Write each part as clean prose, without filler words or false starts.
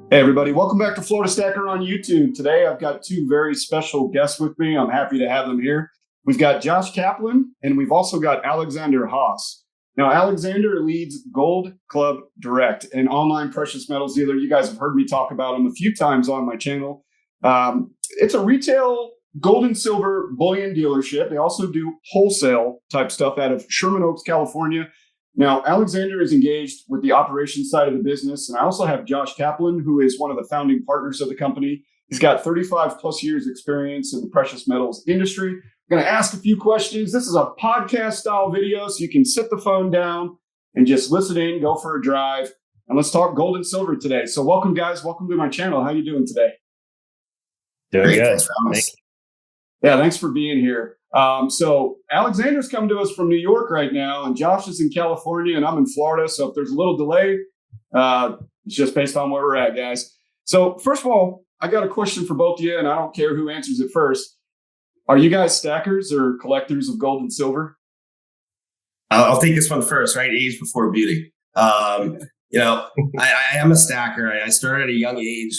Hey everybody, welcome back to Florida Stacker on YouTube. Today I've got two very special guests with me. I'm happy to have them here. We've got Josh Kaplan and we've also got Alexander Haus. Now, Alexander leads Gold Club Direct, an online precious metals dealer. You guys have heard me talk about them a few times on my channel. It's a retail gold and silver bullion dealership. They also do wholesale type stuff out of Sherman Oaks, California. Now, Alexander is engaged with the operations side of the business. And I also have Josh Kaplan, who is one of the founding partners of the company. He's got 35 plus years experience in the precious metals industry. I'm going to ask a few questions. This is a podcast style video, so you can sit the phone down and just listen in, go for a drive, and let's talk gold and silver today. So welcome, guys. Welcome to my channel. How you doing today? Doing good. Thanks. Yeah, thanks for being here. So Alexander's come to us from New York right now, and Josh is in California, and I'm in Florida. So if there's a little delay, it's just based on where we're at, guys. So first of all, I got a question for both of you, and I don't care who answers it first. Are you guys stackers or collectors of gold and silver? I'll take this one first, right? Age before beauty. I am a stacker. I started at a young age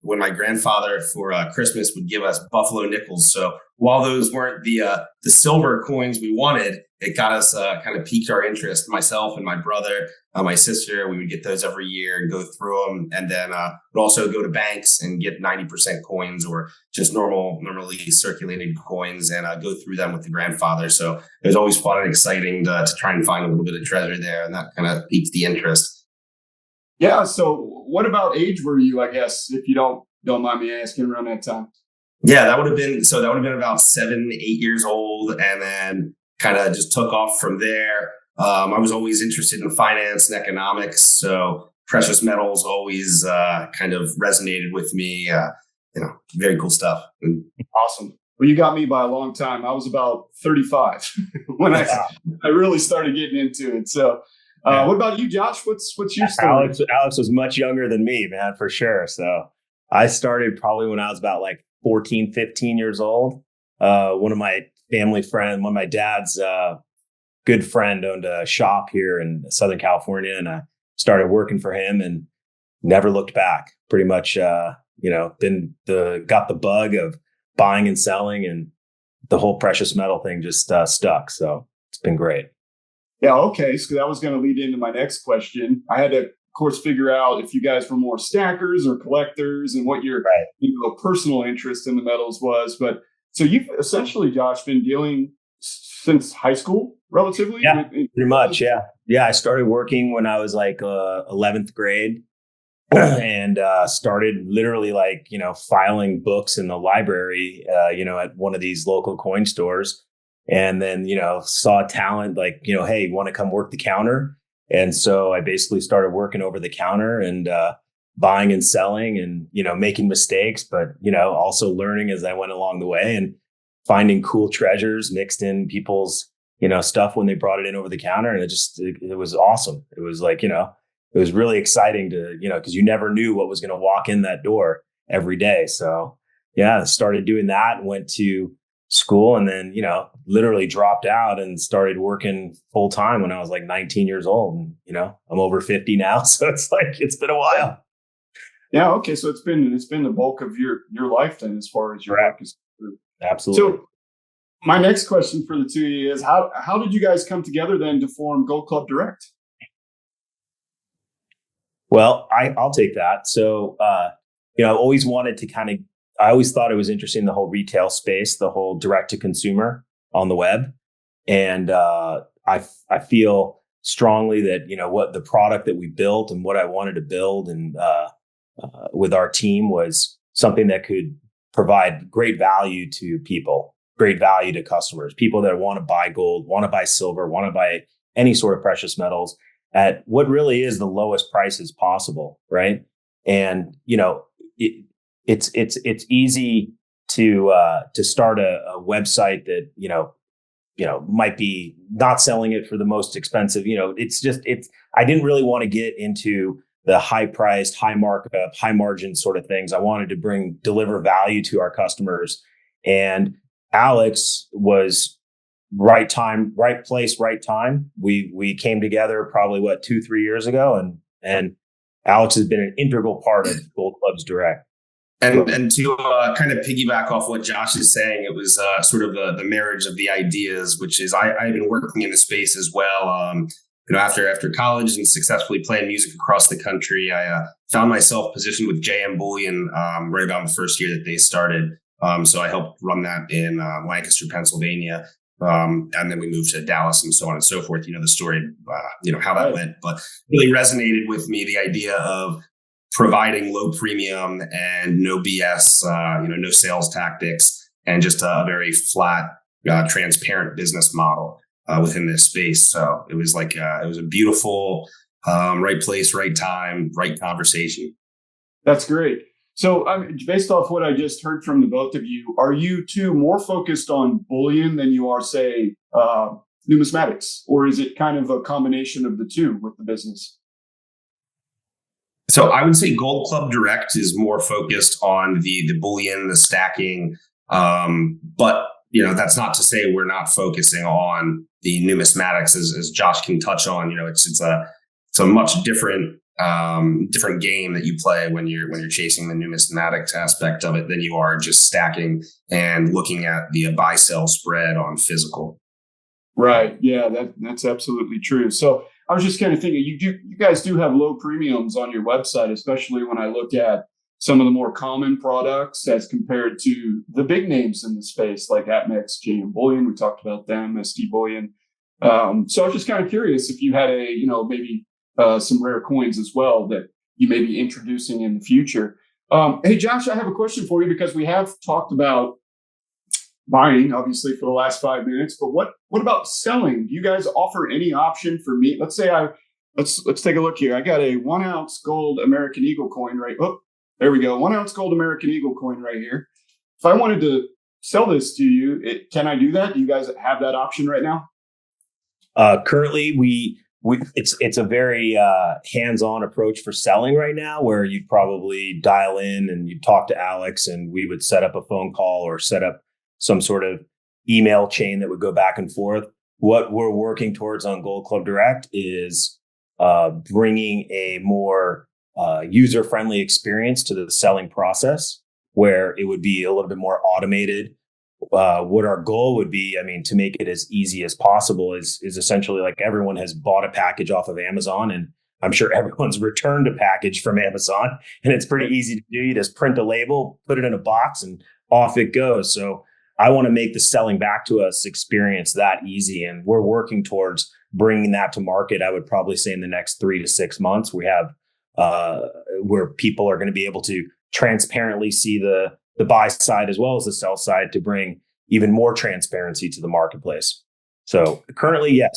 when my grandfather for Christmas would give us Buffalo nickels. So while those weren't the silver coins we wanted, it got us kind of piqued our interest. Myself and my brother, my sister, we would get those every year and go through them. And then would also go to banks and get 90% coins or just normally circulated coins and go through them with the grandfather. So it was always fun and exciting to try and find a little bit of treasure there. And that kind of piqued the interest. Yeah. So what about age were you, I guess, if you don't mind me asking, around that time? Yeah, that would have been about 7, 8 years old. And then kind of just took off from there. I was always interested in finance and economics. So precious metals always kind of resonated with me. Very cool stuff. Awesome. Well, you got me by a long time. I was about 35 when I really started getting into it. So what about you, Josh? What's your story? Alex was much younger than me, man, for sure. So I started probably when I was about like 14, 15 years old. One of my dad's good friend owned a shop here in Southern California, and I started working for him and never looked back. Pretty much, got the bug of buying and selling, and the whole precious metal thing just stuck. So it's been great. Yeah. Okay. So that was going to lead into my next question. I had to, of course, figure out if you guys were more stackers or collectors and what your personal interest in the metals was. But so you've essentially, Josh, been dealing since high school, relatively? Yeah, pretty much. Yeah. Yeah. I started working when I was like 11th grade and started literally filing books in the library, at one of these local coin stores. And then, saw talent hey, you want to come work the counter? And so I basically started working over the counter and buying and selling and, making mistakes, but, also learning as I went along the way and finding cool treasures mixed in people's, stuff when they brought it in over the counter. And it was awesome. It was it was really exciting to, because you never knew what was going to walk in that door every day. So yeah, I started doing that and went to school and then, literally dropped out and started working full time when I was like 19 years old. And, I'm over 50 now. So it's been a while. Yeah. Okay. So it's been the bulk of your life then, as far as your work is concerned. Absolutely. So my next question for the two of you is how did you guys come together then to form Gold Club Direct? Well, I'll take that. So, I always wanted to I always thought it was interesting, the whole retail space, the whole direct to consumer on the web. And I feel strongly that, what the product that we built and what I wanted to build and with our team was something that could provide great value to people, great value to customers, people that want to buy gold, want to buy silver, want to buy any sort of precious metals at what really is the lowest prices possible. Right. And, it's easy to start a website that, might be not selling it for the most expensive, I didn't really want to get into the high priced, high markup, high margin sort of things. I wanted to deliver value to our customers. And Alex was right time, right place, right time. We came together probably 2-3 years ago and Alex has been an integral part of Gold Clubs Direct. And to kind of piggyback off what Josh is saying, it was sort of the marriage of the ideas, which is I've been working in the space as well. After college and successfully playing music across the country, I found myself positioned with JM Bullion right about the first year that they started. So I helped run that in Lancaster, Pennsylvania. And then we moved to Dallas and so on and so forth. The story, how that went, but really resonated with me, the idea of providing low premium and no BS, no sales tactics, and just a very flat, transparent business model within this space. So it was like it was a beautiful, right place, right time, right conversation. That's great. So, based off what I just heard from the both of you, are you two more focused on bullion than you are, say, numismatics, or is it kind of a combination of the two with the business? So I would say Gold Club Direct is more focused on the bullion, the stacking, but that's not to say we're not focusing on the numismatics, as Josh can touch on. It's a much different game that you play when you're chasing the numismatics aspect of it than you are just stacking and looking at the buy sell spread on physical. Right. Yeah, that's absolutely true. So I was just kind of thinking, you guys do have low premiums on your website, especially when I look at some of the more common products as compared to the big names in the space like APMEX, JM Bullion. We talked about them, SD Bullion. So I was just kind of curious if you had maybe some rare coins as well that you may be introducing in the future. Hey, Josh, I have a question for you because we have talked about buying, obviously, for the last 5 minutes, but what about selling? Do you guys offer any option for me? Let's say let's take a look here. I got a 1 ounce gold American Eagle coin right. Oh, there we go. 1 ounce gold American Eagle coin right here. If I wanted to sell this to you, can I do that? Do you guys have that option right now? Currently, it's a very hands-on approach for selling right now, where you'd probably dial in and you'd talk to Alex, and we would set up a phone call or set up some sort of email chain that would go back and forth. What we're working towards on Gold Club Direct is bringing a more user-friendly experience to the selling process, where it would be a little bit more automated. What our goal would be, to make it as easy as possible is essentially like everyone has bought a package off of Amazon, and I'm sure everyone's returned a package from Amazon, and it's pretty easy to do. You just print a label, put it in a box, and off it goes. So I want to make the selling back to us experience that easy, and we're working towards bringing that to market. I would probably say in the next 3 to 6 months, we have where people are going to be able to transparently see the buy side as well as the sell side to bring even more transparency to the marketplace. So currently, yes,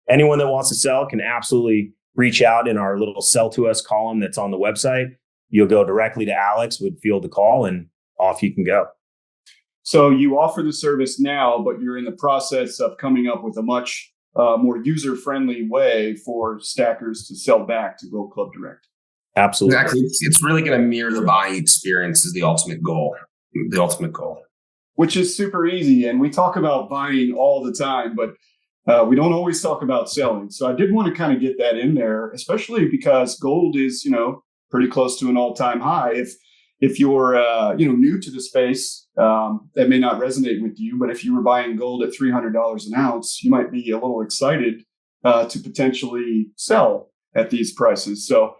anyone that wants to sell can absolutely reach out in our little sell to us column that's on the website. You'll go directly to Alex, would field the call, and off you can go. So you offer the service now, but you're in the process of coming up with a much more user-friendly way for stackers to sell back to Gold Club Direct. Absolutely. Exactly. It's really going to mirror the buying experience is the ultimate goal. The ultimate goal. Which is super easy. And we talk about buying all the time, but we don't always talk about selling. So I did want to kind of get that in there, especially because gold is, pretty close to an all-time high. If you're, new to the space, that may not resonate with you. But if you were buying gold at $300 an ounce, you might be a little excited to potentially sell at these prices. So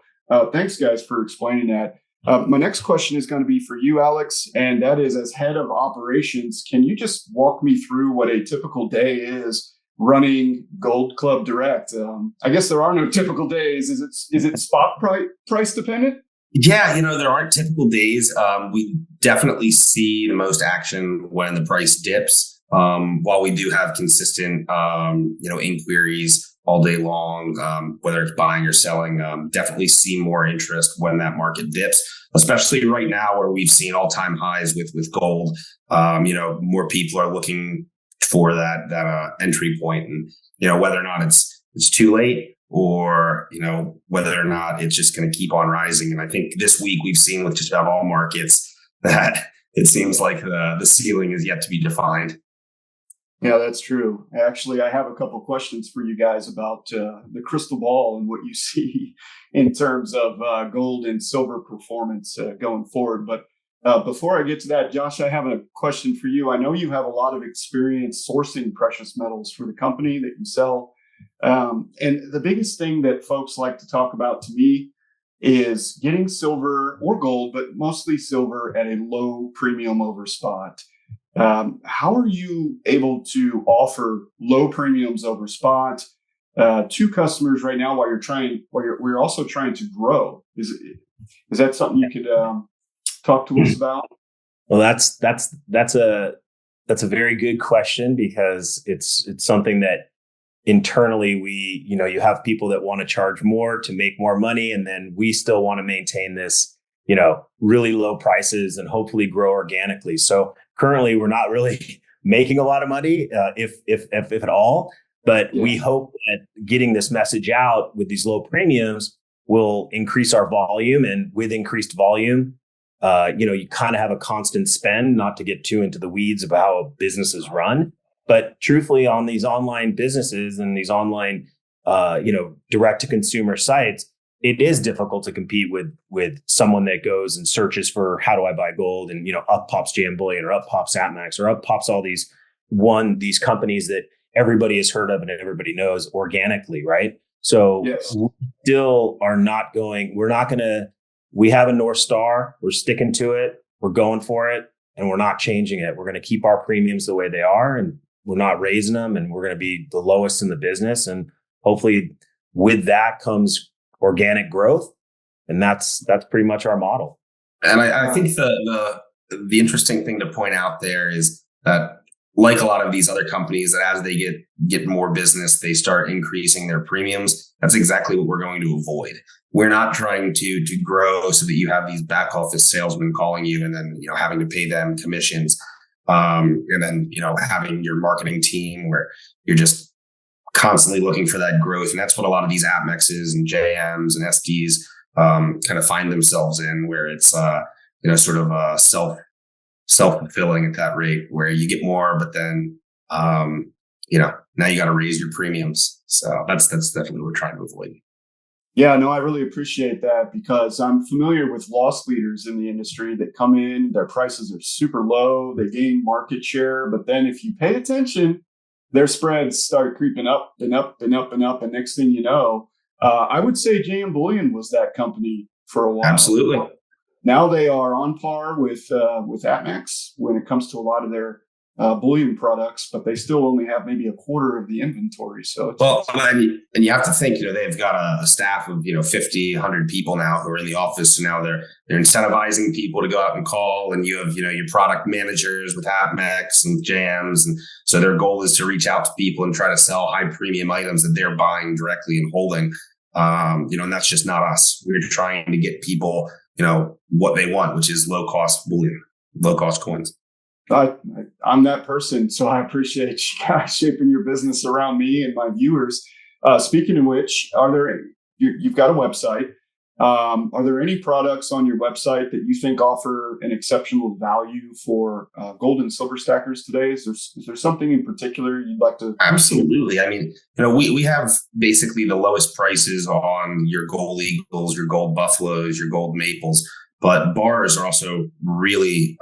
thanks, guys, for explaining that. My next question is going to be for you, Alex, and that is, as head of operations, can you just walk me through what a typical day is running Gold Club Direct? I guess there are no typical days. Is it spot price dependent? Yeah, there aren't typical days. We definitely see the most action when the price dips. While we do have consistent, inquiries all day long, whether it's buying or selling, definitely see more interest when that market dips, especially right now where we've seen all-time highs with gold. More people are looking for that entry point, and whether or not it's too late or whether or not it's just going to keep on rising. And I think this week we've seen with just about all markets that it seems like the ceiling is yet to be defined. Yeah, that's true. Actually, I have a couple questions for you guys about the crystal ball and what you see in terms of gold and silver performance going forward. But before I get to that, Josh, I have a question for you. I know you have a lot of experience sourcing precious metals for the company that you sell. And the biggest thing that folks like to talk about to me is getting silver or gold, but mostly silver at a low premium over spot. How are you able to offer low premiums over spot to customers right now while we're also trying to grow? Is that something you could talk to us about? Well, that's a very good question, because it's something that internally you have people that want to charge more to make more money, and then we still want to maintain this, really low prices and hopefully grow organically. So currently we're not really making a lot of money, if at all, but we hope that getting this message out with these low premiums will increase our volume. And with increased volume, you kind of have a constant spend, not to get too into the weeds about how a business is run. But truthfully, on these online businesses and these online, direct to consumer sites, it is difficult to compete with someone that goes and searches for, how do I buy gold? And, up pops JM Bullion, or up pops APMEX, or up pops all these companies that everybody has heard of and everybody knows organically, right? So we still are not going, we have a North Star, we're sticking to it, we're going for it, and we're not changing it. We're going to keep our premiums the way they are, and we're not raising them, and we're going to be the lowest in the business. And hopefully with that comes organic growth. And that's pretty much our model. And I think the interesting thing to point out there is that, like a lot of these other companies, that as they get more business, they start increasing their premiums. That's exactly what we're going to avoid. We're not trying to grow so that you have these back office salesmen calling you and then, having to pay them commissions. And then, having your marketing team where you're just constantly looking for that growth. And that's what a lot of these APMEXs and JMs and SDs kind of find themselves in, where it's, sort of self-fulfilling at that rate, where you get more, but then, now you got to raise your premiums. So that's definitely what we're trying to avoid. Yeah, no, I really appreciate that, because I'm familiar with loss leaders in the industry that come in, their prices are super low, they gain market share, but then if you pay attention, their spreads start creeping up and up and up and up. And next thing you know, I would say JM Bullion was that company for a while. Absolutely. Now they are on par with APMEX when it comes to a lot of their bullion products, but they still only have maybe a quarter of the inventory. So and you have to think, they've got a staff of 50, 100 people now who are in the office. So now they're incentivizing people to go out and call, and you have your product managers with APMEX and JMs, and so their goal is to reach out to people and try to sell high premium items that they're buying directly and holding. And that's just not us. We're trying to get people what they want, which is low cost bullion, low cost coins. I'm that person, so I appreciate you guys shaping your business around me and my viewers. Speaking of which, you've got a website. Are there any products on your website that you think offer an exceptional value for gold and silver stackers today? Is there something in particular you'd like to? Absolutely. I mean, we have basically the lowest prices on your gold eagles, your gold buffaloes, your gold maples. But bars are also really,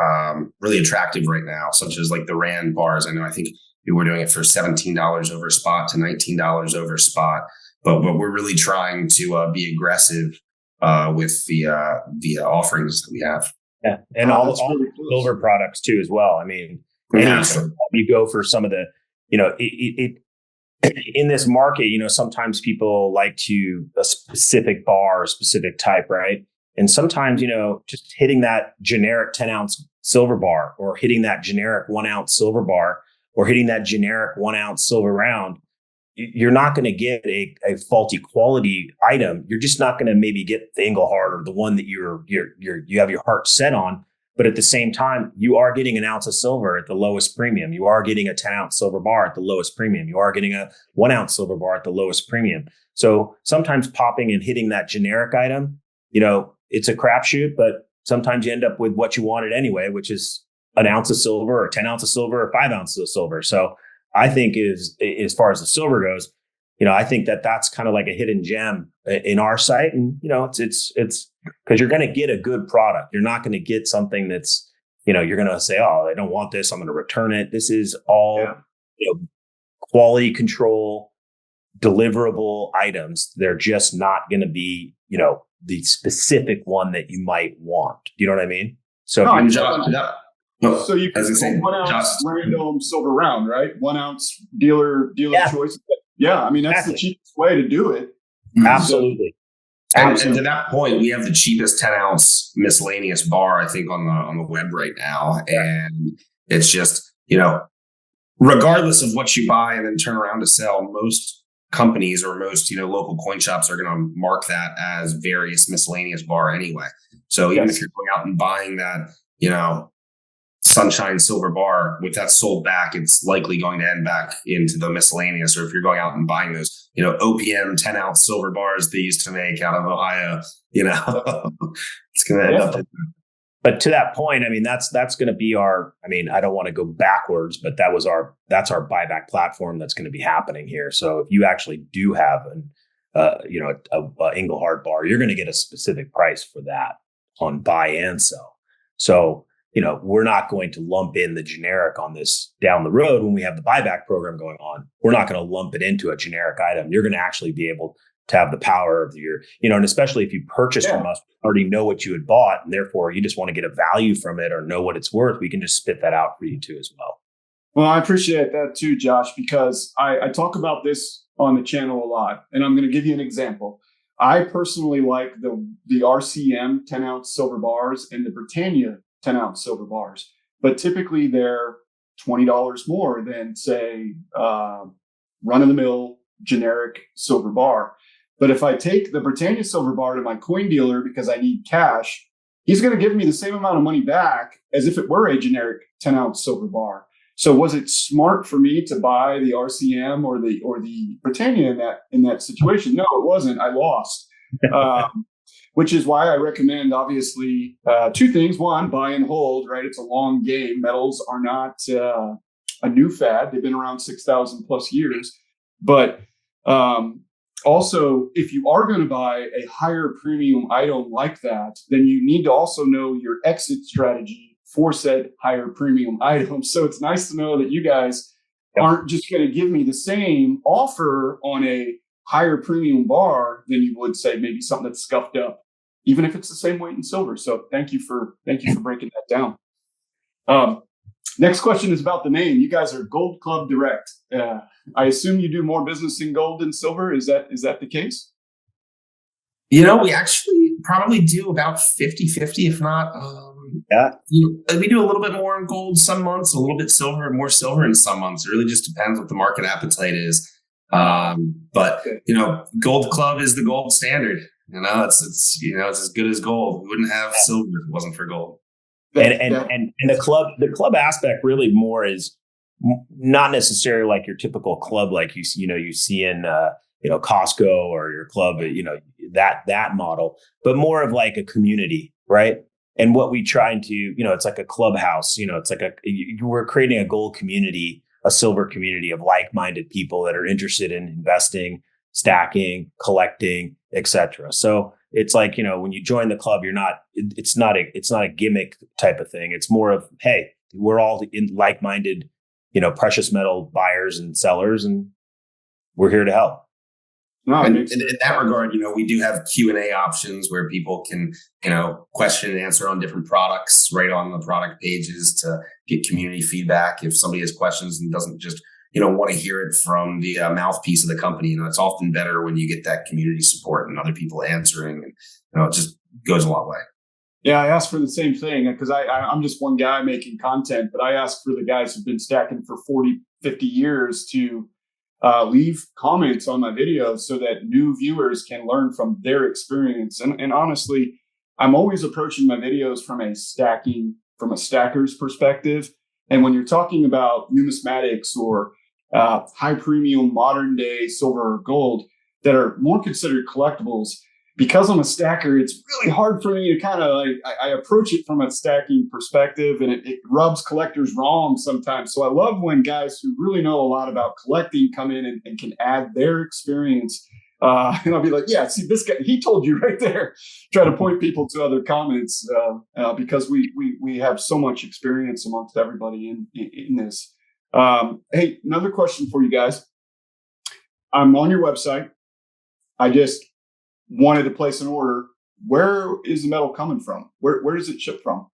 really attractive right now, such as like the Rand bars. I think we were doing it for $17 over spot to $19 over spot. But we're really trying to be aggressive with the offerings that we have. Yeah, and all really silver products too as well. I mean, you go for some of the, it in this market, sometimes people like a specific bar, a specific type, right? And sometimes, just hitting that generic 10-ounce silver bar, or hitting that generic 1-ounce silver bar, or hitting that generic 1-ounce silver round, you're not going to get a faulty quality item. You're just not going to maybe get the Engelhard or the one that you have your heart set on. But at the same time, you are getting an ounce of silver at the lowest premium. You are getting a 10-ounce silver bar at the lowest premium. You are getting a 1-ounce silver bar at the lowest premium. So sometimes popping and hitting that generic item, it's a crapshoot, but sometimes you end up with what you wanted anyway, which is an ounce of silver or 10 ounces of silver or 5 ounces of silver. So I think is, as far as the silver goes, I think that that's kind of like a hidden gem in our site. And, it's because you're going to get a good product. You're not going to get something that's, you're going to say, oh, I don't want this, I'm going to return it. This is all, quality control, deliverable items. They're just not going to be, the specific one that you might want. Do you know what I mean? So, so you can say 1 ounce random silver round, right? 1 ounce dealer choice. Yeah, I mean, that's the cheapest way to do it. Absolutely. And to that point, we have the cheapest 10 ounce miscellaneous bar, I think, on the web right now. And it's just, regardless of what you buy and then turn around to sell, most companies or most, local coin shops are going to mark that as various miscellaneous bar anyway. So even if you're going out and buying that, Sunshine silver bar, with that sold back, it's likely going to end back into the miscellaneous. Or if you're going out and buying those, OPM 10 ounce silver bars they used to make out of Ohio, it's going to end up. But to that point, I mean, that's going to be our, I don't want to go backwards, but that's our buyback platform that's going to be happening here. So if you actually do have a Engelhard bar, you're going to get a specific price for that on buy and sell. So, we're not going to lump in the generic on this down the road when we have the buyback program going on. We're not going to lump it into a generic item. You're going to actually be able to have the power of your, and especially if you purchased from us, already know what you had bought, and therefore you just want to get a value from it or know what it's worth. We can just spit that out for you too as well. Well, I appreciate that too, Josh, because I talk about this on the channel a lot, and I'm going to give you an example. I personally like the RCM 10 ounce silver bars and the Britannia 10 ounce silver bars, but typically they're $20 more than, say, run of the mill generic silver bar. But if I take the Britannia silver bar to my coin dealer because I need cash, he's going to give me the same amount of money back as if it were a generic 10 ounce silver bar. So was it smart for me to buy the RCM or the Britannia in that situation? No, it wasn't. I lost. Which is why I recommend, obviously, two things. One, buy and hold, right? It's a long game. Metals are not a new fad. They've been around 6,000 plus years. But also, if you are going to buy a higher premium item like that, then you need to also know your exit strategy for said higher premium item. So it's nice to know that you guys aren't just going to give me the same offer on a higher premium bar than you would, say, maybe something that's scuffed up, even if it's the same weight in silver. So thank you for breaking that down. Next question is about the name. You guys are Gold Club Direct. I assume you do more business in gold than silver. Is that the case? We actually probably do about 50-50, if not. We do a little bit more in gold some months, a little bit more silver in some months. It really just depends what the market appetite is. But Gold Club is the gold standard. It's as good as gold. We wouldn't have silver if it wasn't for gold. And the club aspect really more is not necessarily like your typical club, like you see in Costco or your club, that model, but more of like a community, right? And what we try to, it's like a clubhouse. It's like we're creating a gold community, a silver community of like-minded people that are interested in investing, stacking, collecting, etc. So it's like, when you join the club, it's not a gimmick type of thing. It's more of, hey, we're all in like-minded, precious metal buyers and sellers, and we're here to help. No, and in that regard, we do have Q&A options where people can, question and answer on different products right on the product pages to get community feedback. If somebody has questions and doesn't just, want to hear it from the mouthpiece of the company, it's often better when you get that community support and other people answering, and, it just goes a long way. Yeah, I asked for the same thing because I'm just one guy making content, but I asked for the guys who've been stacking for 40, 50 years to leave comments on my videos so that new viewers can learn from their experience. And honestly, I'm always approaching my videos from a stacker's perspective. And when you're talking about numismatics or high premium modern day silver or gold that are more considered collectibles, because I'm a stacker, it's really hard for me to kind of like, I approach it from a stacking perspective, and it rubs collectors wrong sometimes. So I love when guys who really know a lot about collecting come in and can add their experience. And I'll be like, yeah, see, this guy, he told you right there. Try to point people to other comments because we have so much experience amongst everybody in this. Hey, another question for you guys. I'm on your website. I just wanted to place an order. Where is the metal coming from? Where does it ship from?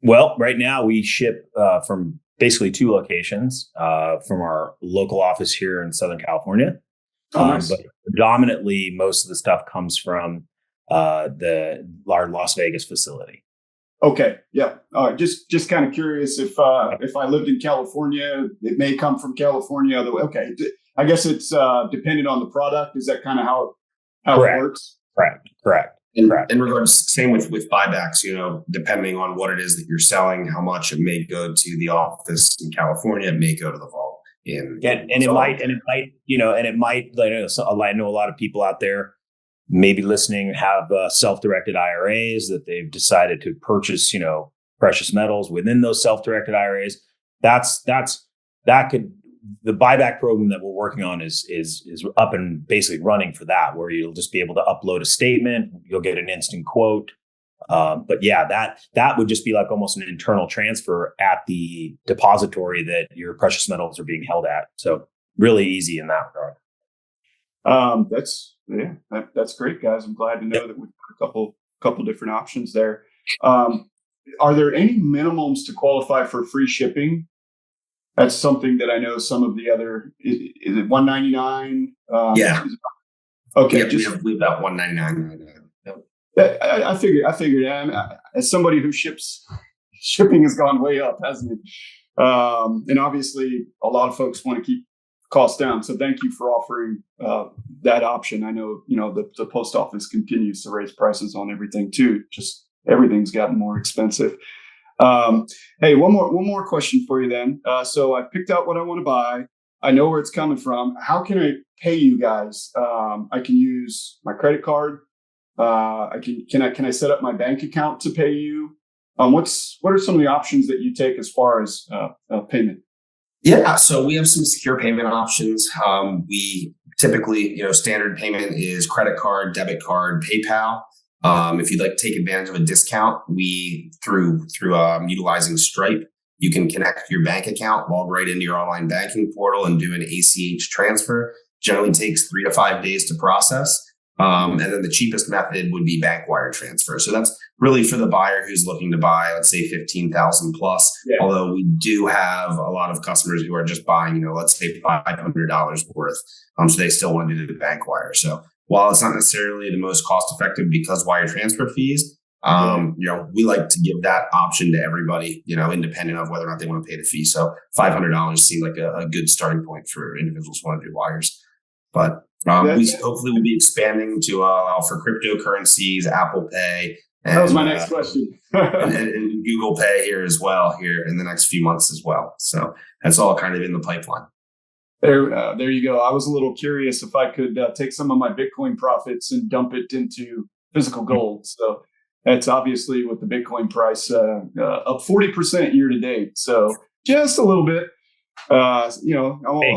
Well, right now we ship from basically 2 locations from our local office here in Southern California. Nice. But predominantly, most of the stuff comes from our Las Vegas facility. Okay, yeah. Just kind of curious if I lived in California, it may come from California. Okay, I guess it's dependent on the product. Is that kind of how Correct. it works? Correct. In regards, same with buybacks, depending on what it is that you're selling, how much it may go to the office in California, it may go to the vault it might, I know a lot of people out there maybe listening have self-directed IRAs that they've decided to purchase, precious metals within those self-directed IRAs. The buyback program that we're working on is up and basically running for that, where you'll just be able to upload a statement. You'll get an instant quote. But yeah, that would just be like almost an internal transfer at the depository that your precious metals are being held at. So really easy in that regard. That's great, guys. I'm glad to know that we've got a couple different options there. Are there any minimums to qualify for free shipping? That's something that I know some of the other, is it $199? Yeah. Okay. Yeah, we've got $199 right now. Yep. I figured as somebody who shipping has gone way up, hasn't it? And obviously a lot of folks want to keep costs down. So thank you for offering that option. I know, the post office continues to raise prices on everything too. Just everything's gotten more expensive. Hey, one more question for you then. So I picked out what I want to buy. I know where it's coming from. How can I pay you guys? I can use my credit card. Can I set up my bank account to pay you? What are some of the options that you take as far as payment? Yeah, so we have some secure payment options. We typically, standard payment is credit card, debit card, PayPal. If you'd like to take advantage of a discount, through utilizing Stripe, you can connect your bank account, log right into your online banking portal, and do an ACH transfer. Generally takes 3 to 5 days to process. And then the cheapest method would be bank wire transfer. So that's really for the buyer who's looking to buy, let's say 15,000 plus. Yeah. Although we do have a lot of customers who are just buying, let's say $500 worth. So they still want to do the bank wire. So while it's not necessarily the most cost effective because wire transfer fees, we like to give that option to everybody, independent of whether or not they want to pay the fee. So $500 seemed like a good starting point for individuals who want to do wires. But we hopefully will be expanding to allow for cryptocurrencies, Apple Pay. And, that was my next question. and Google Pay here in the next few months as well. So that's all kind of in the pipeline. There you go. I was a little curious if I could take some of my Bitcoin profits and dump it into physical gold. So that's obviously with the Bitcoin price up 40% year to date. So just a little bit. Hey,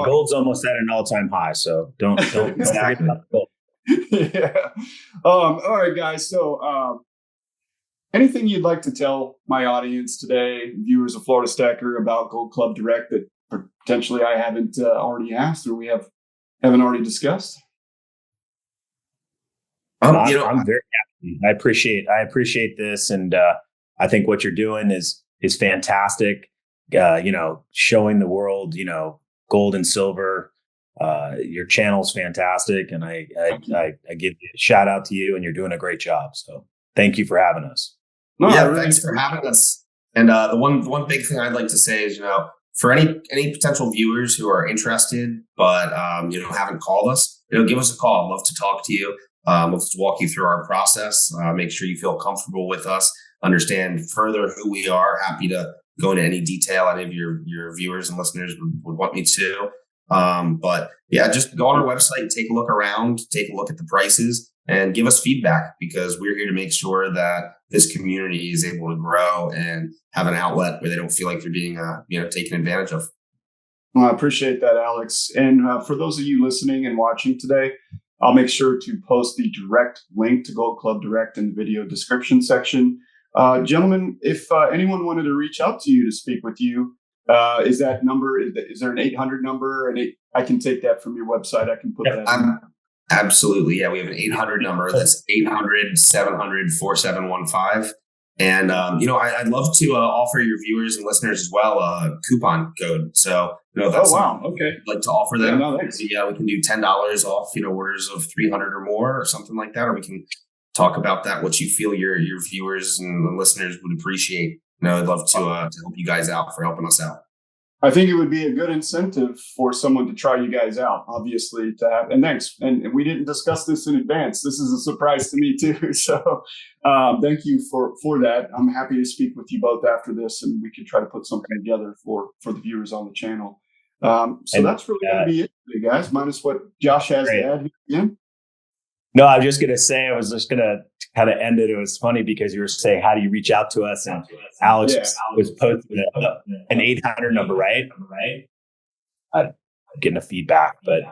gold's almost at an all-time high, so don't forget about gold. Yeah. All right, guys. So, anything you'd like to tell my audience today, viewers of Florida Stacker, about Gold Club Direct that potentially I haven't already asked or we haven't already discussed? I'm very happy. I appreciate this, and I think what you're doing is fantastic. Showing the world, gold and silver. Your channel's fantastic, and I give you a shout out to you, and you're doing a great job. So thank you for having us. Thanks for having us. And the one big thing I'd like to say is, for any potential viewers who are interested but haven't called us, give us a call. I'd love to talk to you. We'll just walk you through our process. Make sure you feel comfortable with us. Understand further who we are. Happy to go into any detail any of your viewers and listeners would want me to. But yeah, just go on our website, take a look around, take a look at the prices, and give us feedback, because we're here to make sure that this community is able to grow and have an outlet where they don't feel like they're being taken advantage of. Well, I appreciate that, Alex. And for those of you listening and watching today, I'll make sure to post the direct link to Gold Club Direct in the video description section. Gentlemen, if anyone wanted to reach out to you to speak with you, is there an 800 number? And I can take that from your website. I can put that in. Absolutely. Yeah, we have an 800 number. That's 800-700-4715. And, I'd love to offer your viewers and listeners as well a coupon code. So, that's okay. I'd like to offer them. Yeah, we can do $10 off, orders of 300 or more or something like that. Or we can talk about that, what you feel your viewers and listeners would appreciate. I'd love to help you guys out, for helping us out. I think it would be a good incentive for someone to try you guys out, obviously, to have. And thanks. And we didn't discuss this in advance. This is a surprise to me too. So thank you for that. I'm happy to speak with you both after this, and we can try to put something together for the viewers on the channel. That's really going to be it today, guys, minus what Josh has to add here again. No, I was just going to say, I was just going to kind of end it. It was funny because you were saying, how do you reach out to us? And Alex was posting an 800 number, right? I'm getting a feedback. But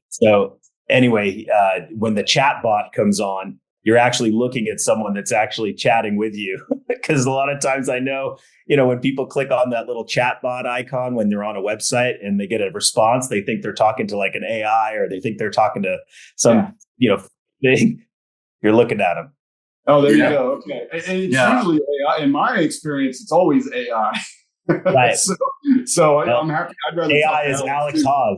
so anyway, when the chat bot comes on, you're actually looking at someone that's actually chatting with you. Because a lot of times I know, when people click on that little chat bot icon when they're on a website and they get a response, they think they're talking to like an AI, or they think they're talking to some, thing. You're looking at them. Oh, there you go. Okay. And it's usually AI. In my experience, it's always AI. Right. so I'm happy. I'd rather AI is Alex Haus.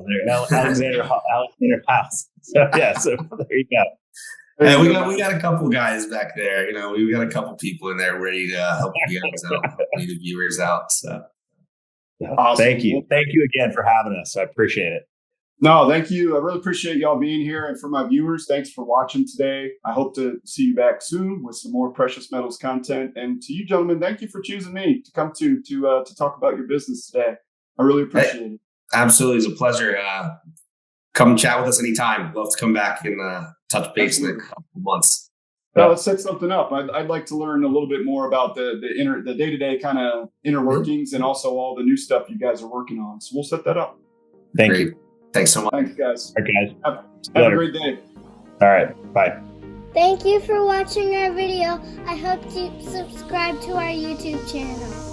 Alexander Haus. So there you go. Yeah, we got a couple guys back there. We got a couple people in there ready to help you guys out, help the viewers out. So awesome. Thank you again for having us. I appreciate it. No, thank you. I really appreciate y'all being here. And for my viewers, thanks for watching today. I hope to see you back soon with some more precious metals content. And to you, gentlemen, thank you for choosing me to come to talk about your business today. I really appreciate it. Absolutely. It's a pleasure. Come chat with us anytime. Love to come back and touch base in a couple of months. Well, let's set something up. I'd like to learn a little bit more about the day-to-day kind of inner workings and also all the new stuff you guys are working on. So we'll set that up. Thank you. Thanks so much. Thanks, guys. All right, guys. Have a great day. All right. Bye. Thank you for watching our video. I hope you subscribe to our YouTube channel.